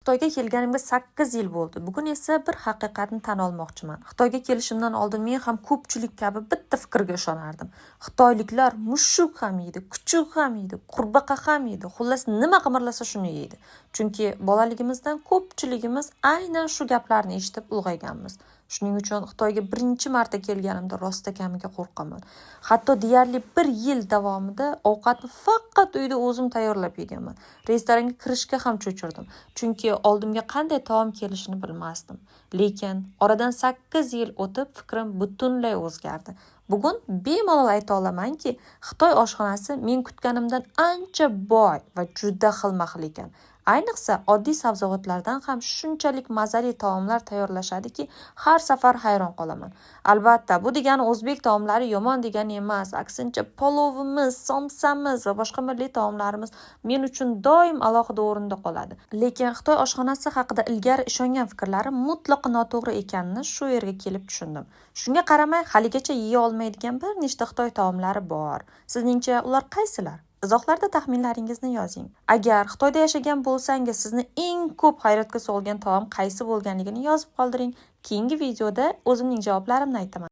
Xitoyga kelganimga 8 yil bo'ldi. Bugun esa bir haqiqatni tan olmoqchiman. Xitoyga kelishimdan oldin men ham ko'pchilik kabi bitta fikrga ishonardim. Xitoyliklar mushuk ham yeydi, kuchuk ham yeydi, qurbaqa ham yeydi. Xullas nima qimirlasa shuni yeydi. Chunki bolaligimizdan ko'pchiligimiz aynan shu gaplarni eshitib ulg'ayganmiz. Shuning uchun Xitoyga birinchi marta kelganimda rostakamiga qo'rqaman. Hatto deyarli 1 yil davomida ovqatni faqat uyda o'zim tayyorlab yeganman. Restoranga kirishga ham cho'chirdim. Chunki oldimga qanday taom kelishini bilmasdim. Lekin oradan 8 yil o'tib fikrim butunlay o'zgardi. Bugun bemalol ayta olamanki, Xitoy oshxonasi men kutganimdan ancha boy va juda xilma-xil ekan. Ayniqsa oddiy sabzavotlardan ham shunchalik mazali taomlar tayyorlashadiki, har safar hayron qolaman. Albatta, bu degani o'zbek taomlari yomon degani emas. Aksincha, palovimiz, somsamiz va boshqa milliy taomlarimiz men uchun doim alohida o'rinda qoladi. Lekin Xitoy oshxonasi haqida ilgari ishongan fikrlarim mutlaqo noto'g'ri ekanini shu yerga kelib tushundim. Shunga qaramay, haligacha yeya olmaydigan bir nechta Xitoy taomlari bor. Sizningcha ular qaysilar? Izohlarda taxminlaringizni yozing. Agar Xitoyda yashagan bo'lsangiz, sizni eng ko'p hayratga solgan taom qaysi bo'lganligini yozib qoldiring. Keyingi videoda o'zimning javoblarimni aytaman.